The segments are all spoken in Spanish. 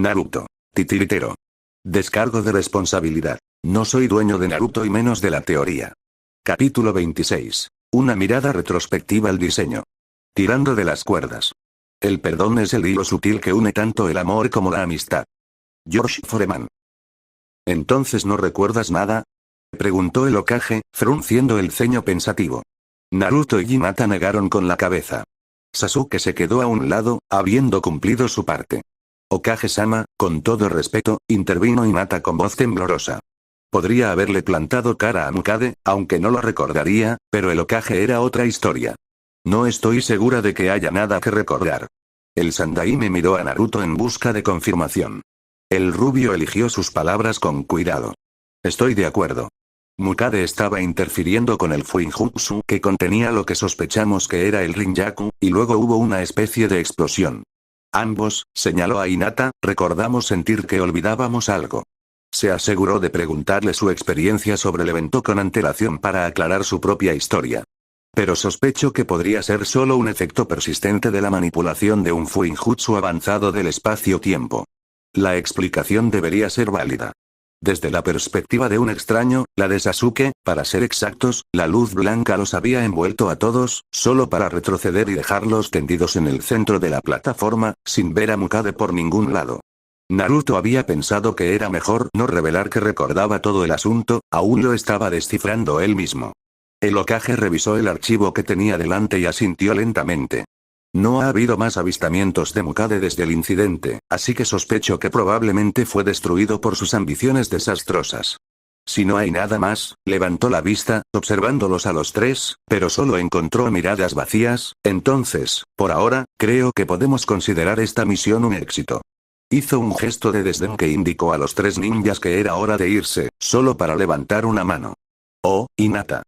Naruto. Titiritero. Descargo de responsabilidad. No soy dueño de Naruto y menos de la teoría. Capítulo 26. Una mirada retrospectiva al diseño. Tirando de las cuerdas. El perdón es el hilo sutil que une tanto el amor como la amistad. George Foreman. ¿Entonces no recuerdas nada? Preguntó el Hokage, frunciendo el ceño pensativo. Naruto y Hinata negaron con la cabeza. Sasuke se quedó a un lado, habiendo cumplido su parte. Hokage-sama, con todo respeto, intervino Hinata con voz temblorosa. Podría haberle plantado cara a Mukade, aunque no lo recordaría, pero el Hokage era otra historia. No estoy segura de que haya nada que recordar. El Sandaime miró a Naruto en busca de confirmación. El rubio eligió sus palabras con cuidado. Estoy de acuerdo. Mukade estaba interfiriendo con el Fuinjutsu que contenía lo que sospechamos que era el Rinjaku, y luego hubo una especie de explosión. Ambos, señaló a Hinata, recordamos sentir que olvidábamos algo. Se aseguró de preguntarle su experiencia sobre el evento con antelación para aclarar su propia historia. Pero sospecho que podría ser solo un efecto persistente de la manipulación de un Fuinjutsu avanzado del espacio-tiempo. La explicación debería ser válida. Desde la perspectiva de un extraño, la de Sasuke, para ser exactos, la luz blanca los había envuelto a todos, solo para retroceder y dejarlos tendidos en el centro de la plataforma, sin ver a Mukade por ningún lado. Naruto había pensado que era mejor no revelar que recordaba todo el asunto, aún lo estaba descifrando él mismo. El Hokage revisó el archivo que tenía delante y asintió lentamente. No ha habido más avistamientos de Mukade desde el incidente, así que sospecho que probablemente fue destruido por sus ambiciones desastrosas. Si no hay nada más, levantó la vista, observándolos a los tres, pero solo encontró miradas vacías, entonces, por ahora, creo que podemos considerar esta misión un éxito. Hizo un gesto de desdén que indicó a los tres ninjas que era hora de irse, solo para levantar una mano. Oh, Hinata.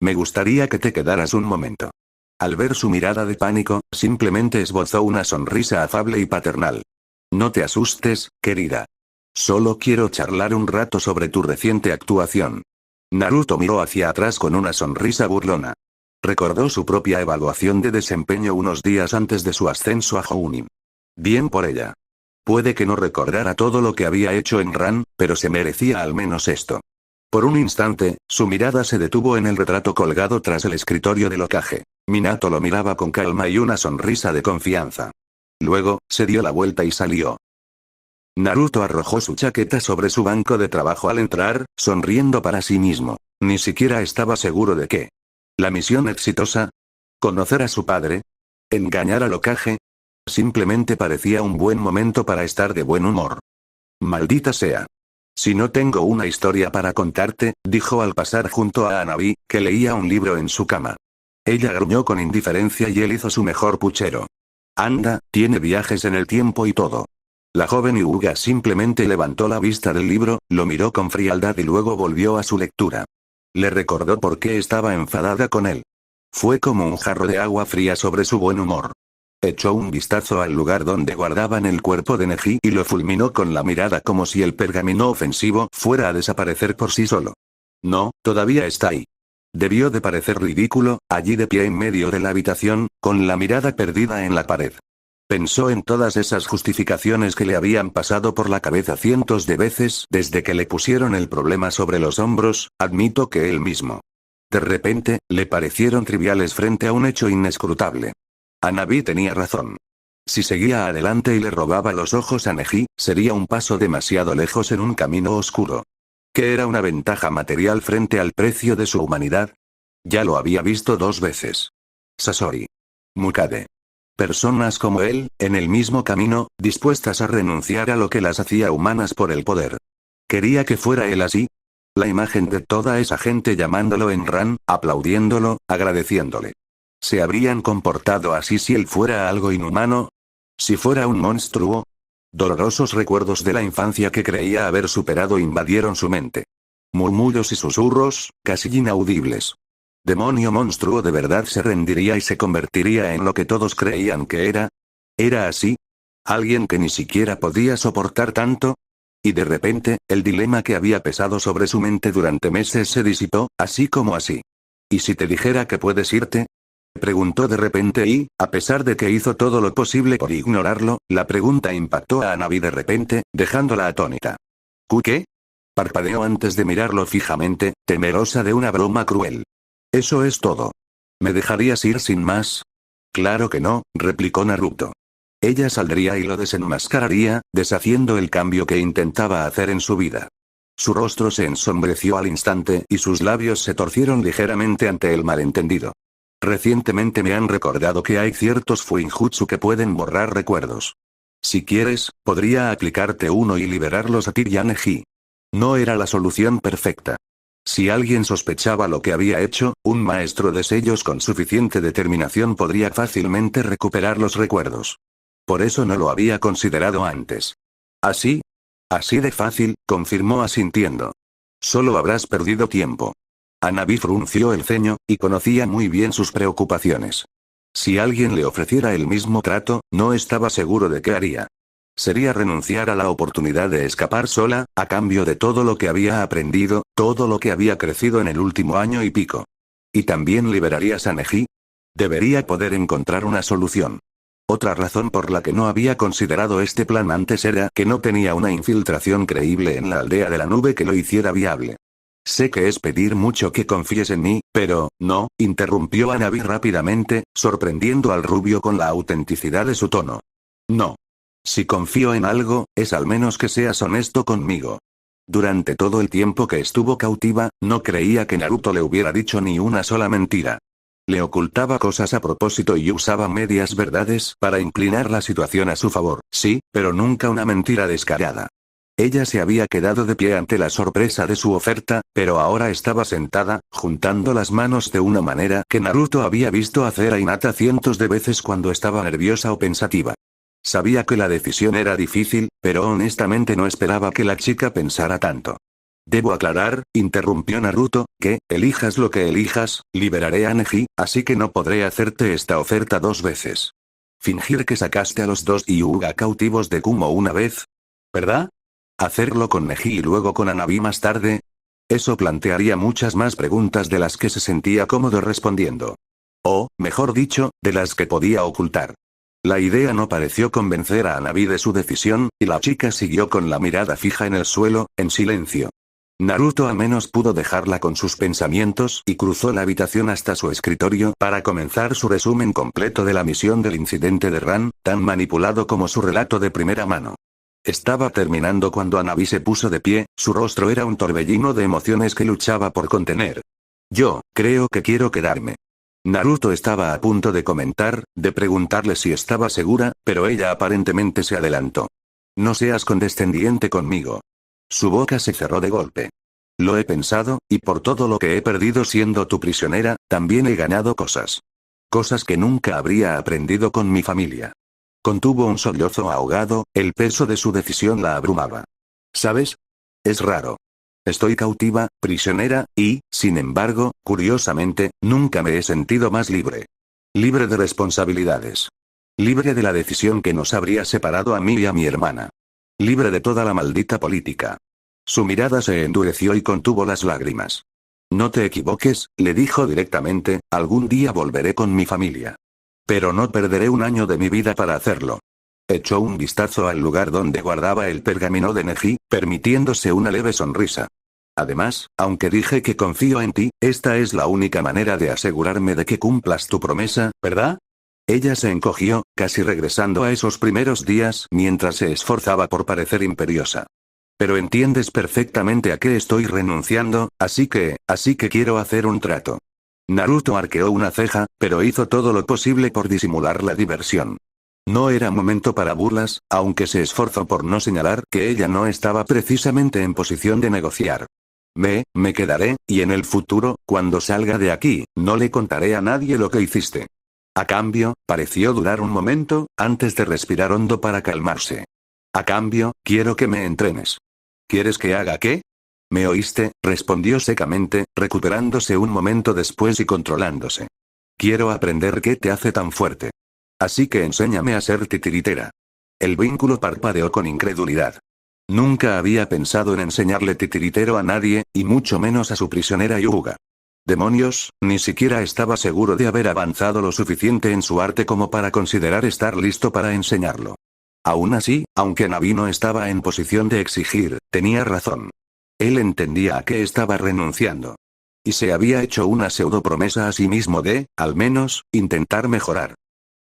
Me gustaría que te quedaras un momento. Al ver su mirada de pánico, simplemente esbozó una sonrisa afable y paternal. No te asustes, querida. Solo quiero charlar un rato sobre tu reciente actuación. Naruto miró hacia atrás con una sonrisa burlona. Recordó su propia evaluación de desempeño unos días antes de su ascenso a Jounin. Bien por ella. Puede que no recordara todo lo que había hecho en Ran, pero se merecía al menos esto. Por un instante, su mirada se detuvo en el retrato colgado tras el escritorio del Hokage. Minato lo miraba con calma y una sonrisa de confianza. Luego, se dio la vuelta y salió. Naruto arrojó su chaqueta sobre su banco de trabajo al entrar, sonriendo para sí mismo. Ni siquiera estaba seguro de qué. ¿La misión exitosa? ¿Conocer a su padre? ¿Engañar al Hokage? Simplemente parecía un buen momento para estar de buen humor. Maldita sea. Si no tengo una historia para contarte, dijo al pasar junto a Hanabi, que leía un libro en su cama. Ella gruñó con indiferencia y él hizo su mejor puchero. Anda, tiene viajes en el tiempo y todo. La joven Hyuga simplemente levantó la vista del libro, lo miró con frialdad y luego volvió a su lectura. Le recordó por qué estaba enfadada con él. Fue como un jarro de agua fría sobre su buen humor. Echó un vistazo al lugar donde guardaban el cuerpo de Neji y lo fulminó con la mirada como si el pergamino ofensivo fuera a desaparecer por sí solo. No, todavía está ahí. Debió de parecer ridículo, allí de pie en medio de la habitación, con la mirada perdida en la pared. Pensó en todas esas justificaciones que le habían pasado por la cabeza cientos de veces desde que le pusieron el problema sobre los hombros, admito que él mismo. De repente, le parecieron triviales frente a un hecho inescrutable. Hanabi tenía razón. Si seguía adelante y le robaba los ojos a Neji, sería un paso demasiado lejos en un camino oscuro. ¿Qué era una ventaja material frente al precio de su humanidad? Ya lo había visto 2 veces. Sasori. Mukade. Personas como él, en el mismo camino, dispuestas a renunciar a lo que las hacía humanas por el poder. ¿Quería que fuera él así? La imagen de toda esa gente llamándolo en Ran, aplaudiéndolo, agradeciéndole. ¿Se habrían comportado así si él fuera algo inhumano? ¿Si fuera un monstruo? Dolorosos recuerdos de la infancia que creía haber superado invadieron su mente. Murmullos y susurros, casi inaudibles. ¿Demonio monstruo de verdad se rendiría y se convertiría en lo que todos creían que era? ¿Era así? ¿Alguien que ni siquiera podía soportar tanto? Y de repente, el dilema que había pesado sobre su mente durante meses se disipó, así como así. ¿Y si te dijera que puedes irte? Preguntó de repente y, a pesar de que hizo todo lo posible por ignorarlo, la pregunta impactó a Hanabi de repente, dejándola atónita. ¿Qué? Parpadeó antes de mirarlo fijamente, temerosa de una broma cruel. Eso es todo. ¿Me dejarías ir sin más? Claro que no, replicó Naruto. Ella saldría y lo desenmascararía, deshaciendo el cambio que intentaba hacer en su vida. Su rostro se ensombreció al instante y sus labios se torcieron ligeramente ante el malentendido. Recientemente me han recordado que hay ciertos fuinjutsu que pueden borrar recuerdos. Si quieres, podría aplicarte uno y liberarlos a ti y a Neji. No era la solución perfecta. Si alguien sospechaba lo que había hecho, un maestro de sellos con suficiente determinación podría fácilmente recuperar los recuerdos. Por eso no lo había considerado antes. ¿Así? Así de fácil, confirmó asintiendo. Solo habrás perdido tiempo. Hanabi frunció el ceño, y conocía muy bien sus preocupaciones. Si alguien le ofreciera el mismo trato, no estaba seguro de qué haría. Sería renunciar a la oportunidad de escapar sola, a cambio de todo lo que había aprendido, todo lo que había crecido en el último año y pico. ¿Y también liberarías a Neji? Debería poder encontrar una solución. Otra razón por la que no había considerado este plan antes era que no tenía una infiltración creíble en la aldea de la nube que lo hiciera viable. Sé que es pedir mucho que confíes en mí, pero, no, interrumpió Hanabi rápidamente, sorprendiendo al rubio con la autenticidad de su tono. No. Si confío en algo, es al menos que seas honesto conmigo. Durante todo el tiempo que estuvo cautiva, no creía que Naruto le hubiera dicho ni una sola mentira. Le ocultaba cosas a propósito y usaba medias verdades para inclinar la situación a su favor, sí, pero nunca una mentira descarada. Ella se había quedado de pie ante la sorpresa de su oferta, pero ahora estaba sentada, juntando las manos de una manera que Naruto había visto hacer a Hinata cientos de veces cuando estaba nerviosa o pensativa. Sabía que la decisión era difícil, pero honestamente no esperaba que la chica pensara tanto. Debo aclarar, interrumpió Naruto, que, elijas lo que elijas, liberaré a Neji, así que no podré hacerte esta oferta dos veces. Fingir que sacaste a los dos Hyuga cautivos de Kumo una vez, ¿verdad? Hacerlo con Neji y luego con Hanabi más tarde. Eso plantearía muchas más preguntas de las que se sentía cómodo respondiendo. O, mejor dicho, de las que podía ocultar. La idea no pareció convencer a Hanabi de su decisión, y la chica siguió con la mirada fija en el suelo, en silencio. Naruto al menos pudo dejarla con sus pensamientos y cruzó la habitación hasta su escritorio para comenzar su resumen completo de la misión del incidente de Ran, tan manipulado como su relato de primera mano. Estaba terminando cuando Hanabi se puso de pie, su rostro era un torbellino de emociones que luchaba por contener. Yo, creo que quiero quedarme. Naruto estaba a punto de comentar, de preguntarle si estaba segura, pero ella aparentemente se adelantó. No seas condescendiente conmigo. Su boca se cerró de golpe. Lo he pensado, y por todo lo que he perdido siendo tu prisionera, también he ganado cosas. Cosas que nunca habría aprendido con mi familia. Contuvo un sollozo ahogado, el peso de su decisión la abrumaba. ¿Sabes? Es raro. Estoy cautiva, prisionera, y, sin embargo, curiosamente, nunca me he sentido más libre. Libre de responsabilidades. Libre de la decisión que nos habría separado a mí y a mi hermana. Libre de toda la maldita política. Su mirada se endureció y contuvo las lágrimas. No te equivoques, le dijo directamente, algún día volveré con mi familia. Pero no perderé un año de mi vida para hacerlo. Echó un vistazo al lugar donde guardaba el pergamino de Neji, permitiéndose una leve sonrisa. Además, aunque dije que confío en ti, esta es la única manera de asegurarme de que cumplas tu promesa, ¿verdad? Ella se encogió, casi regresando a esos primeros días mientras se esforzaba por parecer imperiosa. Pero entiendes perfectamente a qué estoy renunciando, así que quiero hacer un trato. Naruto arqueó una ceja, pero hizo todo lo posible por disimular la diversión. No era momento para burlas, aunque se esforzó por no señalar que ella no estaba precisamente en posición de negociar. Me quedaré, y en el futuro, cuando salga de aquí, no le contaré a nadie lo que hiciste. A cambio, pareció durar un momento, antes de respirar hondo para calmarse. A cambio, quiero que me entrenes. ¿Quieres que haga qué? ¿Me oíste?, respondió secamente, recuperándose un momento después y controlándose. Quiero aprender qué te hace tan fuerte. Así que enséñame a ser titiritera. El vínculo parpadeó con incredulidad. Nunca había pensado en enseñarle titiritero a nadie, y mucho menos a su prisionera Hyuga. Demonios, ni siquiera estaba seguro de haber avanzado lo suficiente en su arte como para considerar estar listo para enseñarlo. Aún así, aunque Navi no estaba en posición de exigir, tenía razón. Él entendía a qué estaba renunciando. Y se había hecho una pseudo promesa a sí mismo de, al menos, intentar mejorar.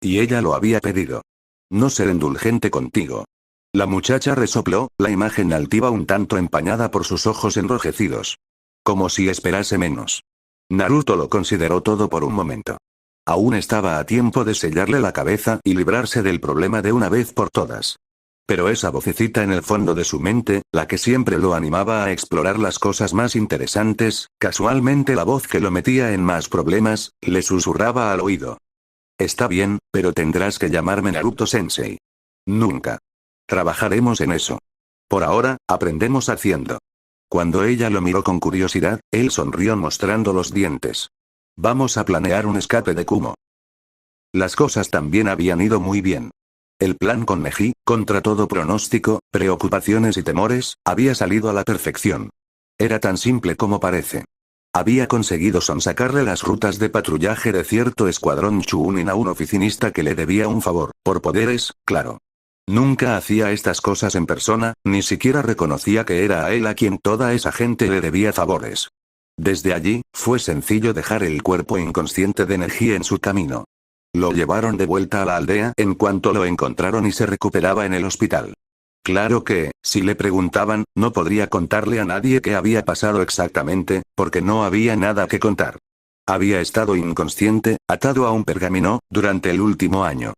Y ella lo había pedido. No ser indulgente contigo. La muchacha resopló, la imagen altiva un tanto empañada por sus ojos enrojecidos. Como si esperase menos. Naruto lo consideró todo por un momento. Aún estaba a tiempo de sellarle la cabeza y librarse del problema de una vez por todas. Pero esa vocecita en el fondo de su mente, la que siempre lo animaba a explorar las cosas más interesantes, casualmente la voz que lo metía en más problemas, le susurraba al oído. Está bien, pero tendrás que llamarme Naruto-sensei. Nunca. Trabajaremos en eso. Por ahora, aprendemos haciendo. Cuando ella lo miró con curiosidad, él sonrió mostrando los dientes. Vamos a planear un escape de Kumo. Las cosas también habían ido muy bien. El plan con Neji, contra todo pronóstico, preocupaciones y temores, había salido a la perfección. Era tan simple como parece. Había conseguido sonsacarle las rutas de patrullaje de cierto escuadrón Chunin a un oficinista que le debía un favor, por poderes, claro. Nunca hacía estas cosas en persona, ni siquiera reconocía que era a él a quien toda esa gente le debía favores. Desde allí, fue sencillo dejar el cuerpo inconsciente de Neji en su camino. Lo llevaron de vuelta a la aldea en cuanto lo encontraron y se recuperaba en el hospital. Claro que, si le preguntaban, no podría contarle a nadie qué había pasado exactamente, porque no había nada que contar. Había estado inconsciente, atado a un pergamino, durante el último año.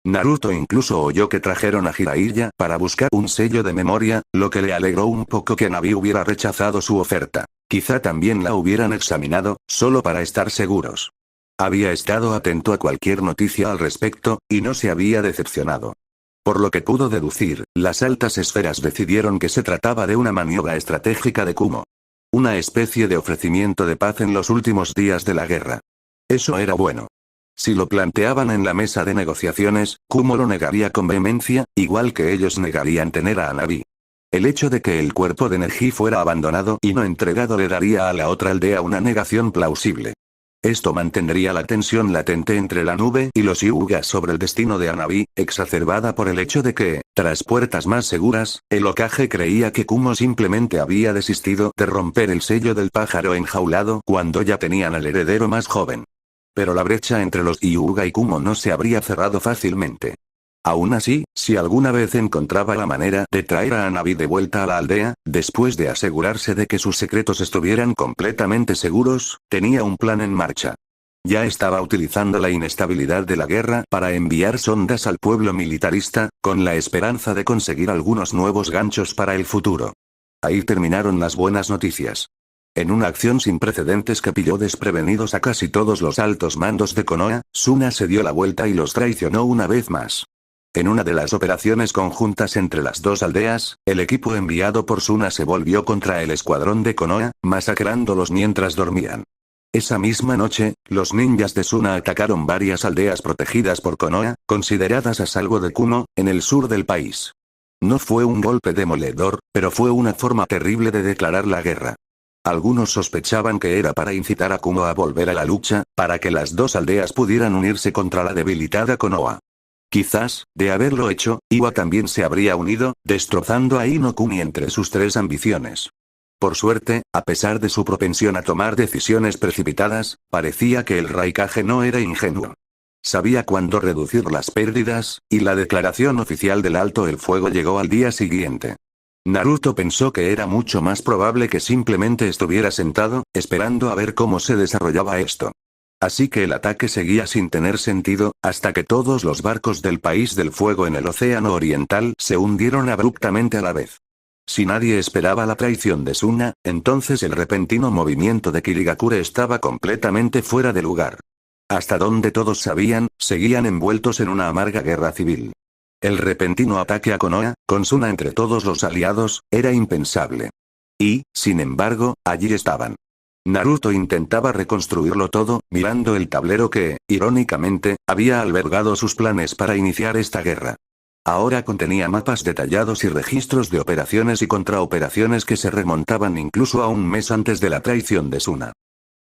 Naruto incluso oyó que trajeron a Jiraiya para buscar un sello de memoria, lo que le alegró un poco que Navi hubiera rechazado su oferta. Quizá también la hubieran examinado, solo para estar seguros. Había estado atento a cualquier noticia al respecto, y no se había decepcionado. Por lo que pudo deducir, las altas esferas decidieron que se trataba de una maniobra estratégica de Kumo. Una especie de ofrecimiento de paz en los últimos días de la guerra. Eso era bueno. Si lo planteaban en la mesa de negociaciones, Kumo lo negaría con vehemencia, igual que ellos negarían tener a Navi. El hecho de que el cuerpo de Neji fuera abandonado y no entregado le daría a la otra aldea una negación plausible. Esto mantendría la tensión latente entre la nube y los Hyugas sobre el destino de Hanabi, exacerbada por el hecho de que, tras puertas más seguras, el Hokage creía que Kumo simplemente había desistido de romper el sello del pájaro enjaulado cuando ya tenían al heredero más joven. Pero la brecha entre los Hyuga y Kumo no se habría cerrado fácilmente. Aún así, si alguna vez encontraba la manera de traer a Hanabi de vuelta a la aldea, después de asegurarse de que sus secretos estuvieran completamente seguros, tenía un plan en marcha. Ya estaba utilizando la inestabilidad de la guerra para enviar sondas al pueblo militarista, con la esperanza de conseguir algunos nuevos ganchos para el futuro. Ahí terminaron las buenas noticias. En una acción sin precedentes que pilló desprevenidos a casi todos los altos mandos de Konoha, Suna se dio la vuelta y los traicionó una vez más. En una de las operaciones conjuntas entre las dos aldeas, el equipo enviado por Suna se volvió contra el escuadrón de Konoha, masacrándolos mientras dormían. Esa misma noche, los ninjas de Suna atacaron varias aldeas protegidas por Konoha, consideradas a salvo de Kumo, en el sur del país. No fue un golpe demoledor, pero fue una forma terrible de declarar la guerra. Algunos sospechaban que era para incitar a Kumo a volver a la lucha, para que las dos aldeas pudieran unirse contra la debilitada Konoha. Quizás, de haberlo hecho, Iwa también se habría unido, destrozando a Ino Kuni entre sus tres ambiciones. Por suerte, a pesar de su propensión a tomar decisiones precipitadas, parecía que el Raikage no era ingenuo. Sabía cuándo reducir las pérdidas, y la declaración oficial del alto el fuego llegó al día siguiente. Naruto pensó que era mucho más probable que simplemente estuviera sentado, esperando a ver cómo se desarrollaba esto. Así que el ataque seguía sin tener sentido, hasta que todos los barcos del país del fuego en el océano oriental se hundieron abruptamente a la vez. Si nadie esperaba la traición de Suna, entonces el repentino movimiento de Kirigakure estaba completamente fuera de lugar. Hasta donde todos sabían, seguían envueltos en una amarga guerra civil. El repentino ataque a Konoha, con Suna entre todos los aliados, era impensable. Y, sin embargo, allí estaban. Naruto intentaba reconstruirlo todo, mirando el tablero que, irónicamente, había albergado sus planes para iniciar esta guerra. Ahora contenía mapas detallados y registros de operaciones y contraoperaciones que se remontaban incluso a un mes antes de la traición de Suna.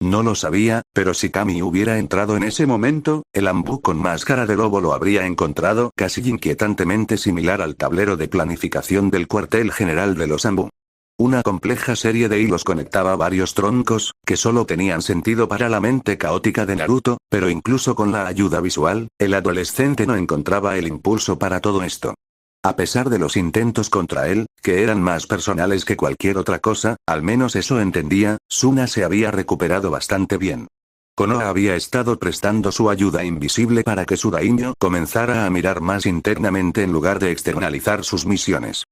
No lo sabía, pero si Kami hubiera entrado en ese momento, el Ambu con máscara de lobo lo habría encontrado casi inquietantemente similar al tablero de planificación del cuartel general de los Ambu. Una compleja serie de hilos conectaba varios troncos, que solo tenían sentido para la mente caótica de Naruto, pero incluso con la ayuda visual, el adolescente no encontraba el impulso para todo esto. A pesar de los intentos contra él, que eran más personales que cualquier otra cosa, al menos eso entendía, Suna se había recuperado bastante bien. Konoha había estado prestando su ayuda invisible para que su daimyo comenzara a mirar más internamente en lugar de externalizar sus misiones.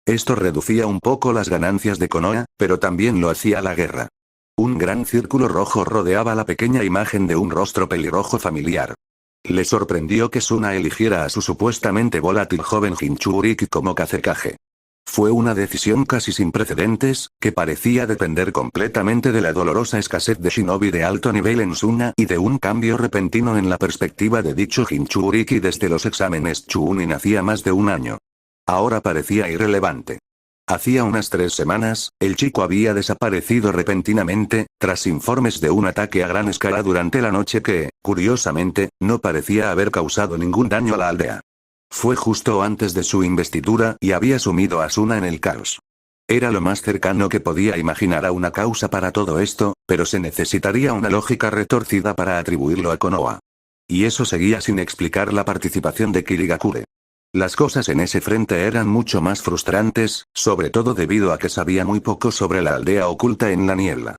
Esto reducía un poco las ganancias de Konoha, pero también lo hacía la guerra. Un gran círculo rojo rodeaba la pequeña imagen de un rostro pelirrojo familiar. Le sorprendió que Suna eligiera a su supuestamente volátil joven Jinchuriki como Kazekage. Fue una decisión casi sin precedentes, que parecía depender completamente de la dolorosa escasez de shinobi de alto nivel en Suna y de un cambio repentino en la perspectiva de dicho Jinchuriki desde los exámenes Chunin hacía más de un año. Ahora parecía irrelevante. Hacía unas 3 semanas, el chico había desaparecido repentinamente, tras informes de un ataque a gran escala durante la noche que, curiosamente, no parecía haber causado ningún daño a la aldea. Fue justo antes de su investidura y había sumido a Suna en el caos. Era lo más cercano que podía imaginar a una causa para todo esto, pero se necesitaría una lógica retorcida para atribuirlo a Konoha. Y eso seguía sin explicar la participación de Kirigakure. Las cosas en ese frente eran mucho más frustrantes, sobre todo debido a que sabía muy poco sobre la aldea oculta en la niebla.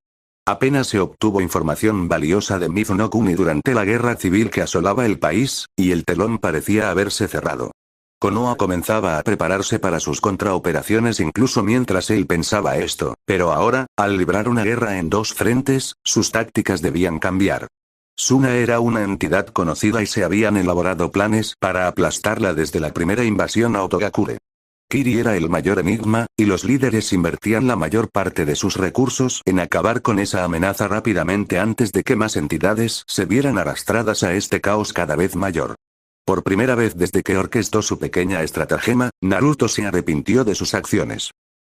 Apenas se obtuvo información valiosa de Mizuno Kuni durante la guerra civil que asolaba el país, y el telón parecía haberse cerrado. Konoha comenzaba a prepararse para sus contraoperaciones incluso mientras él pensaba esto, pero ahora, al librar una guerra en 2 frentes, sus tácticas debían cambiar. Suna era una entidad conocida y se habían elaborado planes para aplastarla desde la primera invasión a Otogakure. Kiri era el mayor enigma, y los líderes invertían la mayor parte de sus recursos en acabar con esa amenaza rápidamente antes de que más entidades se vieran arrastradas a este caos cada vez mayor. Por primera vez desde que orquestó su pequeña estratagema, Naruto se arrepintió de sus acciones.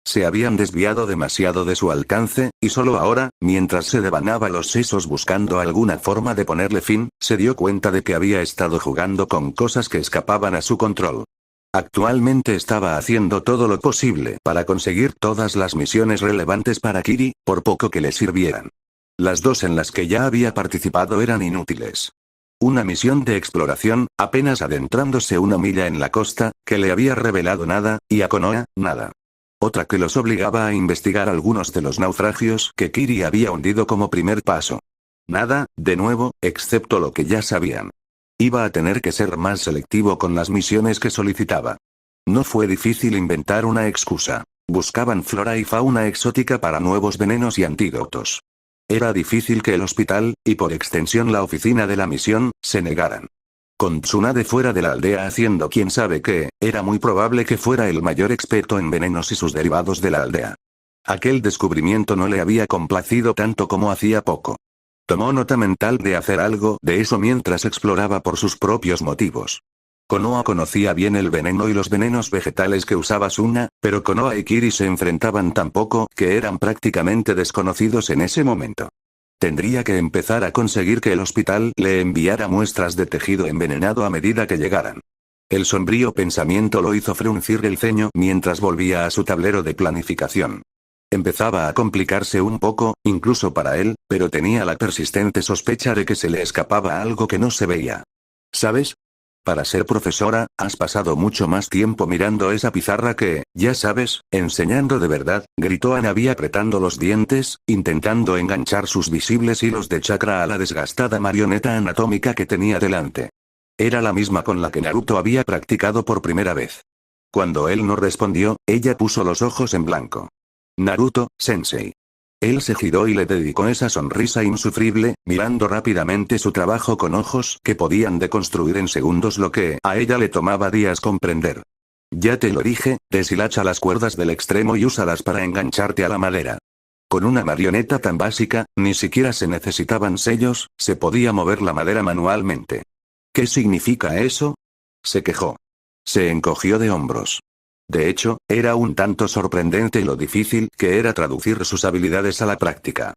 Se habían desviado demasiado de su alcance, y solo ahora, mientras se devanaba los sesos buscando alguna forma de ponerle fin, se dio cuenta de que había estado jugando con cosas que escapaban a su control. Actualmente estaba haciendo todo lo posible para conseguir todas las misiones relevantes para Kiri, por poco que le sirvieran. Las 2 en las que ya había participado eran inútiles. Una misión de exploración, apenas adentrándose 1 milla en la costa, que le había revelado nada, y a Konoha, nada. Otra que los obligaba a investigar algunos de los naufragios que Kiri había hundido como primer paso. Nada, de nuevo, excepto lo que ya sabían. Iba a tener que ser más selectivo con las misiones que solicitaba. No fue difícil inventar una excusa. Buscaban flora y fauna exótica para nuevos venenos y antídotos. Era difícil que el hospital, y por extensión la oficina de la misión, se negaran. Con Tsunade fuera de la aldea haciendo quién sabe qué, era muy probable que fuera el mayor experto en venenos y sus derivados de la aldea. Aquel descubrimiento no le había complacido tanto como hacía poco. Tomó nota mental de hacer algo de eso mientras exploraba por sus propios motivos. Konoha conocía bien el veneno y los venenos vegetales que usaba Suna, pero Konoha y Kiri se enfrentaban tan poco que eran prácticamente desconocidos en ese momento. Tendría que empezar a conseguir que el hospital le enviara muestras de tejido envenenado a medida que llegaran. El sombrío pensamiento lo hizo fruncir el ceño mientras volvía a su tablero de planificación. Empezaba a complicarse un poco, incluso para él, pero tenía la persistente sospecha de que se le escapaba algo que no se veía. ¿Sabes? Para ser profesora, has pasado mucho más tiempo mirando esa pizarra que, ya sabes, enseñando de verdad, gritó Hanabi apretando los dientes, intentando enganchar sus visibles hilos de chakra a la desgastada marioneta anatómica que tenía delante. Era la misma con la que Naruto había practicado por primera vez. Cuando él no respondió, ella puso los ojos en blanco. Naruto, sensei. Él se giró y le dedicó esa sonrisa insufrible, mirando rápidamente su trabajo con ojos que podían deconstruir en segundos lo que a ella le tomaba días comprender. Ya te lo dije, deshilacha las cuerdas del extremo y úsalas para engancharte a la madera. Con una marioneta tan básica, ni siquiera se necesitaban sellos, se podía mover la madera manualmente. ¿Qué significa eso? Se quejó. Se encogió de hombros. De hecho, era un tanto sorprendente lo difícil que era traducir sus habilidades a la práctica.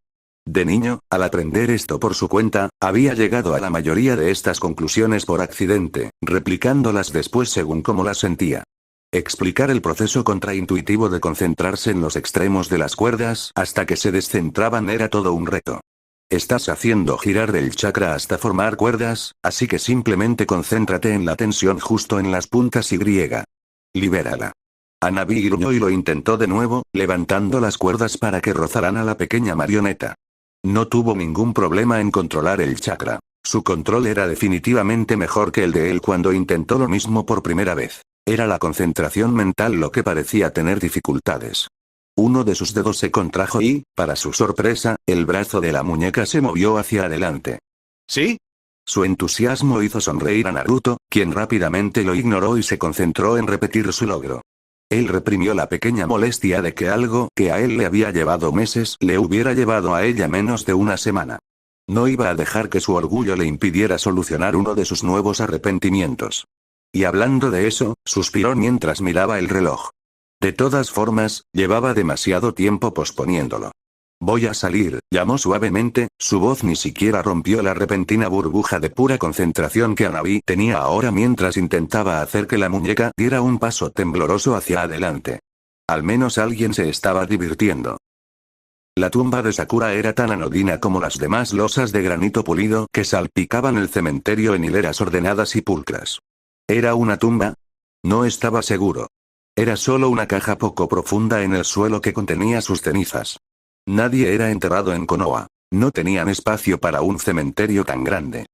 De niño, al aprender esto por su cuenta, había llegado a la mayoría de estas conclusiones por accidente, replicándolas después según cómo las sentía. Explicar el proceso contraintuitivo de concentrarse en los extremos de las cuerdas hasta que se descentraban era todo un reto. Estás haciendo girar el chakra hasta formar cuerdas, así que simplemente concéntrate en la tensión justo en las puntas y libérala. Hanabi gruñó y lo intentó de nuevo, levantando las cuerdas para que rozaran a la pequeña marioneta. No tuvo ningún problema en controlar el chakra. Su control era definitivamente mejor que el de él cuando intentó lo mismo por primera vez. Era la concentración mental lo que parecía tener dificultades. Uno de sus dedos se contrajo y, para su sorpresa, el brazo de la muñeca se movió hacia adelante. ¿Sí? Su entusiasmo hizo sonreír a Naruto, quien rápidamente lo ignoró y se concentró en repetir su logro. Él reprimió la pequeña molestia de que algo que a él le había llevado meses le hubiera llevado a ella menos de una semana. No iba a dejar que su orgullo le impidiera solucionar uno de sus nuevos arrepentimientos. Y hablando de eso, suspiró mientras miraba el reloj. De todas formas, llevaba demasiado tiempo posponiéndolo. Voy a salir, llamó suavemente, su voz ni siquiera rompió la repentina burbuja de pura concentración que Hanabi tenía ahora mientras intentaba hacer que la muñeca diera un paso tembloroso hacia adelante. Al menos alguien se estaba divirtiendo. La tumba de Sakura era tan anodina como las demás losas de granito pulido que salpicaban el cementerio en hileras ordenadas y pulcras. ¿Era una tumba? No estaba seguro. Era solo una caja poco profunda en el suelo que contenía sus cenizas. Nadie era enterrado en Konoha. No tenían espacio para un cementerio tan grande.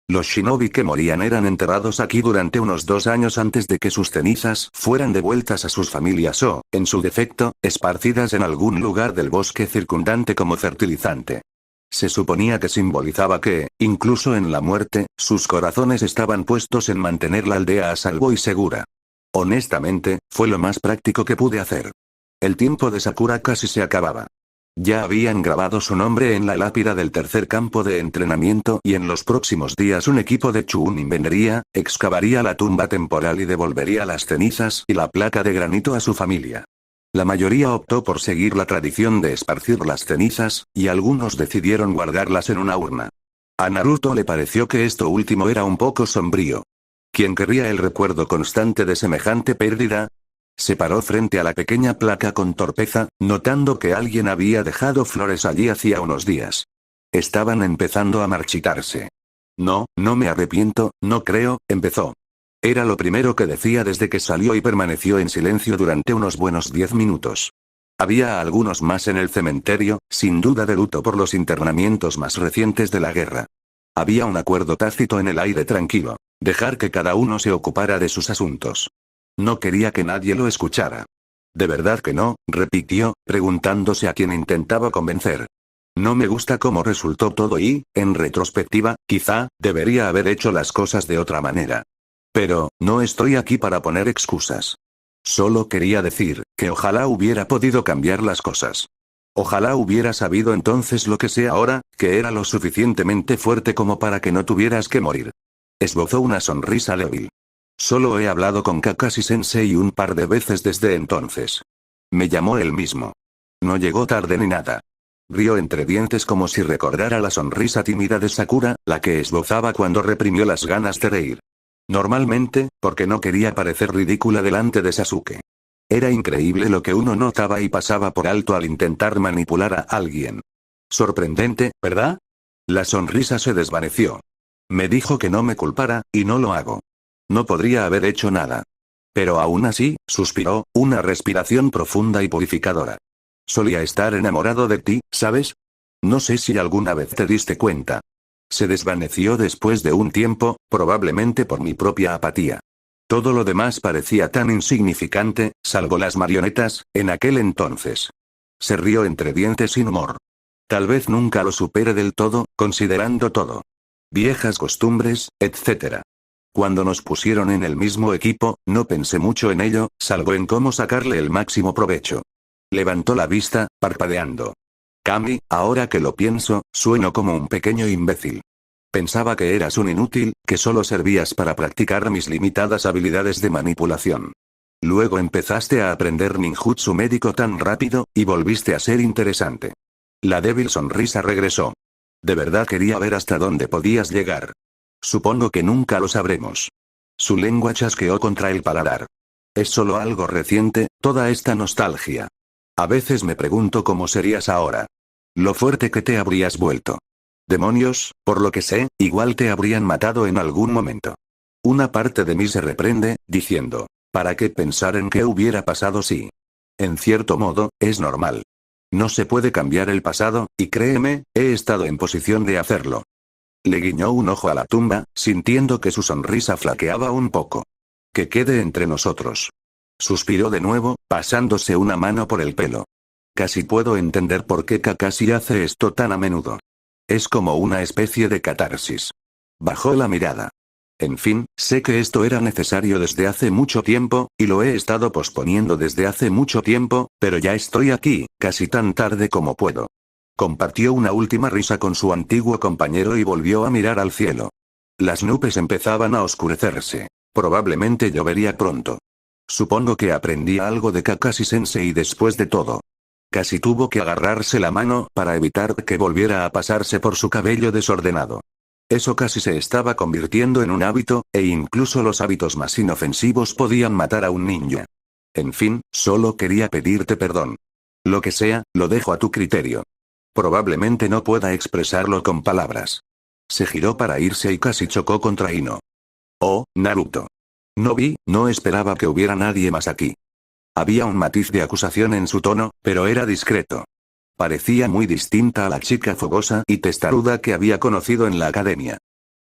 Los shinobi que morían eran enterrados aquí durante unos 2 años antes de que sus cenizas fueran devueltas a sus familias o, en su defecto, esparcidas en algún lugar del bosque circundante como fertilizante. Se suponía que simbolizaba que, incluso en la muerte, sus corazones estaban puestos en mantener la aldea a salvo y segura. Honestamente, fue lo más práctico que pude hacer. El tiempo de Sakura casi se acababa. Ya habían grabado su nombre en la lápida del tercer campo de entrenamiento y en los próximos días un equipo de Chunin vendría, excavaría la tumba temporal y devolvería las cenizas y la placa de granito a su familia. La mayoría optó por seguir la tradición de esparcir las cenizas, y algunos decidieron guardarlas en una urna. A Naruto le pareció que esto último era un poco sombrío. ¿Quién querría el recuerdo constante de semejante pérdida? Se paró frente a la pequeña placa con torpeza, notando que alguien había dejado flores allí hacía unos días. Estaban empezando a marchitarse. No me arrepiento, no creo, empezó. Era lo primero que decía desde que salió y permaneció en silencio durante unos buenos 10 minutos. Había algunos más en el cementerio, sin duda de luto por los internamientos más recientes de la guerra. Había un acuerdo tácito en el aire tranquilo. Dejar que cada uno se ocupara de sus asuntos. No quería que nadie lo escuchara. ¿De verdad que no?, repitió, preguntándose a quién intentaba convencer. No me gusta cómo resultó todo y, en retrospectiva, quizá, debería haber hecho las cosas de otra manera. Pero, no estoy aquí para poner excusas. Solo quería decir, que ojalá hubiera podido cambiar las cosas. Ojalá hubiera sabido entonces lo que sé ahora, que era lo suficientemente fuerte como para que no tuvieras que morir. Esbozó una sonrisa débil. Solo he hablado con Kakashi-sensei un par de veces desde entonces. Me llamó él mismo. No llegó tarde ni nada. Rió entre dientes como si recordara la sonrisa tímida de Sakura, la que esbozaba cuando reprimió las ganas de reír. Normalmente, porque no quería parecer ridícula delante de Sasuke. Era increíble lo que uno notaba y pasaba por alto al intentar manipular a alguien. Sorprendente, ¿verdad? La sonrisa se desvaneció. Me dijo que no me culpara, y no lo hago. No podría haber hecho nada. Pero aún así, suspiró, una respiración profunda y purificadora. Solía estar enamorado de ti, ¿sabes? No sé si alguna vez te diste cuenta. Se desvaneció después de un tiempo, probablemente por mi propia apatía. Todo lo demás parecía tan insignificante, salvo las marionetas, en aquel entonces. Se rió entre dientes sin humor. Tal vez nunca lo supere del todo, considerando todo. Viejas costumbres, etc. Cuando nos pusieron en el mismo equipo, no pensé mucho en ello, salvo en cómo sacarle el máximo provecho. Levantó la vista, parpadeando. Kami, ahora que lo pienso, sueno como un pequeño imbécil. Pensaba que eras un inútil, que solo servías para practicar mis limitadas habilidades de manipulación. Luego empezaste a aprender ninjutsu médico tan rápido, y volviste a ser interesante. La débil sonrisa regresó. De verdad quería ver hasta dónde podías llegar. Supongo que nunca lo sabremos. Su lengua chasqueó contra el paladar. Es solo algo reciente, toda esta nostalgia. A veces me pregunto cómo serías ahora. Lo fuerte que te habrías vuelto. Demonios, por lo que sé, igual te habrían matado en algún momento. Una parte de mí se reprende, diciendo, ¿para qué pensar en qué hubiera pasado si? En cierto modo, es normal. No se puede cambiar el pasado, y créeme, he estado en posición de hacerlo. Le guiñó un ojo a la tumba, sintiendo que su sonrisa flaqueaba un poco. Que quede entre nosotros. Suspiró de nuevo, pasándose una mano por el pelo. Casi puedo entender por qué Kakashi hace esto tan a menudo. Es como una especie de catarsis. Bajó la mirada. En fin, sé que esto era necesario desde hace mucho tiempo, y lo he estado posponiendo desde hace mucho tiempo, pero ya estoy aquí, casi tan tarde como puedo. Compartió una última risa con su antiguo compañero y volvió a mirar al cielo. Las nubes empezaban a oscurecerse. Probablemente llovería pronto. Supongo que aprendí algo de Kakashi-sensei después de todo. Casi tuvo que agarrarse la mano para evitar que volviera a pasarse por su cabello desordenado. Eso casi se estaba convirtiendo en un hábito, e incluso los hábitos más inofensivos podían matar a un ninja. En fin, solo quería pedirte perdón. Lo que sea, lo dejo a tu criterio. Probablemente no pueda expresarlo con palabras. Se giró para irse y casi chocó contra Ino. Oh, Naruto. No esperaba que hubiera nadie más aquí. Había un matiz de acusación en su tono, pero era discreto. Parecía muy distinta a la chica fogosa y testaruda que había conocido en la academia.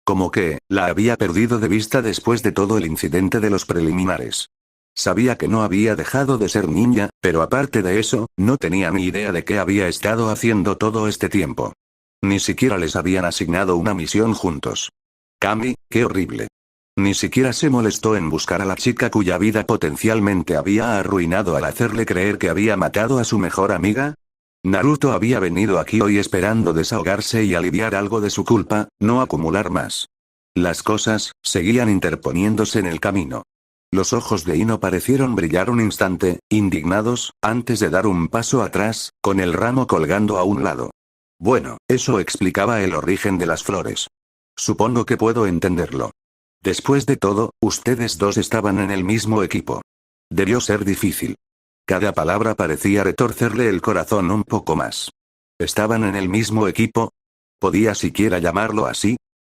Como que, la había perdido de vista después de todo el incidente de los preliminares. Sabía que no había dejado de ser ninja, pero aparte de eso, no tenía ni idea de qué había estado haciendo todo este tiempo. Ni siquiera les habían asignado una misión juntos. Kami, qué horrible. Ni siquiera se molestó en buscar a la chica cuya vida potencialmente había arruinado al hacerle creer que había matado a su mejor amiga. Naruto había venido aquí hoy esperando desahogarse y aliviar algo de su culpa, no acumular más. Las cosas, seguían interponiéndose en el camino. Los ojos de Ino parecieron brillar un instante, indignados, antes de dar un paso atrás, con el ramo colgando a un lado. Bueno, eso explicaba el origen de las flores. Supongo que puedo entenderlo. Después de todo, ustedes dos estaban en el mismo equipo. Debió ser difícil. Cada palabra parecía retorcerle el corazón un poco más. ¿Estaban en el mismo equipo? ¿Podía siquiera llamarlo así?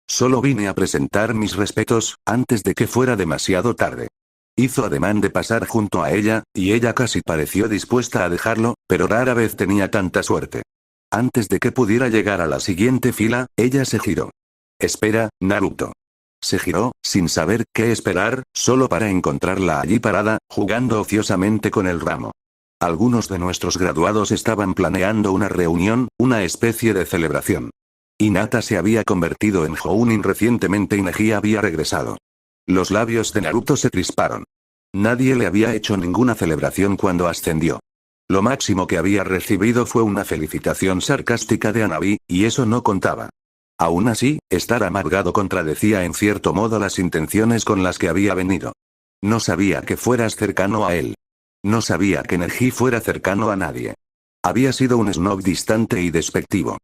Solo vine a presentar mis respetos, antes de que fuera demasiado tarde. Hizo ademán de pasar junto a ella, y ella casi pareció dispuesta a dejarlo, pero rara vez tenía tanta suerte. Antes de que pudiera llegar a la siguiente fila, ella se giró. Espera, Naruto. Se giró, sin saber qué esperar, solo para encontrarla allí parada, jugando ociosamente con el ramo. Algunos de nuestros graduados estaban planeando una reunión, una especie de celebración. Hinata se había convertido en Jounin recientemente y Neji había regresado. Los labios de Naruto se crisparon. Nadie le había hecho ninguna celebración cuando ascendió. Lo máximo que había recibido fue una felicitación sarcástica de Hanabi, y eso no contaba. Aún así, estar amargado contradecía en cierto modo las intenciones con las que había venido. No sabía que fueras cercano a él. No sabía que Neji fuera cercano a nadie. Había sido un snob distante y despectivo.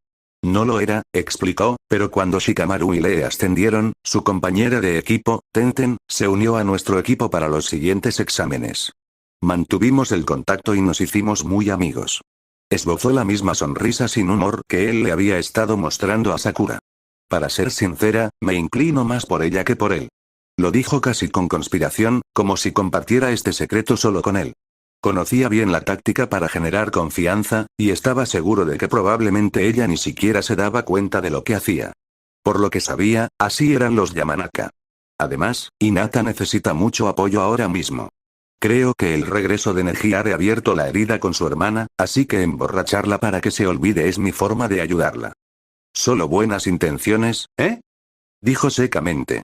No lo era, explicó, pero cuando Shikamaru y Lee ascendieron, su compañera de equipo, Tenten, se unió a nuestro equipo para los siguientes exámenes. Mantuvimos el contacto y nos hicimos muy amigos. Esbozó la misma sonrisa sin humor que él le había estado mostrando a Sakura. Para ser sincera, me inclino más por ella que por él. Lo dijo casi con conspiración, como si compartiera este secreto solo con él. Conocía bien la táctica para generar confianza, y estaba seguro de que probablemente ella ni siquiera se daba cuenta de lo que hacía. Por lo que sabía, así eran los Yamanaka. Además, Hinata necesita mucho apoyo ahora mismo. Creo que el regreso de Neji ha reabierto la herida con su hermana, así que emborracharla para que se olvide es mi forma de ayudarla. ¿Solo buenas intenciones, eh? Dijo secamente.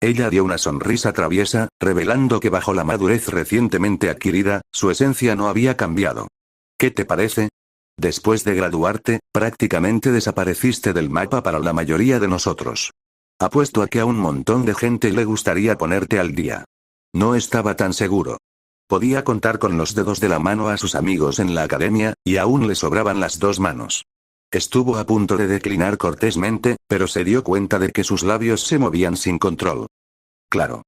Ella dio una sonrisa traviesa, revelando que bajo la madurez recientemente adquirida, su esencia no había cambiado. ¿Qué te parece? Después de graduarte, prácticamente desapareciste del mapa para la mayoría de nosotros. Apuesto a que a un montón de gente le gustaría ponerte al día. No estaba tan seguro. Podía contar con los dedos de la mano a sus amigos en la academia, y aún le sobraban las dos manos. Estuvo a punto de declinar cortésmente, pero se dio cuenta de que sus labios se movían sin control. Claro.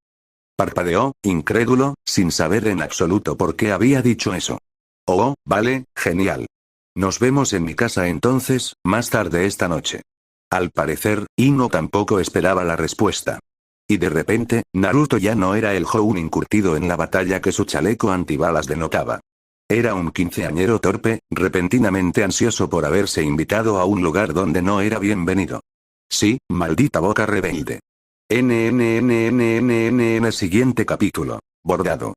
Parpadeó, incrédulo, sin saber en absoluto por qué había dicho eso. Oh, vale, genial. Nos vemos en mi casa entonces, más tarde esta noche. Al parecer, Ino tampoco esperaba la respuesta. Y de repente, Naruto ya no era el joven incurtido en la batalla que su chaleco antibalas denotaba. Era un quinceañero torpe, repentinamente ansioso por haberse invitado a un lugar donde no era bienvenido. Sí, maldita boca rebelde. Siguiente capítulo. Bordado.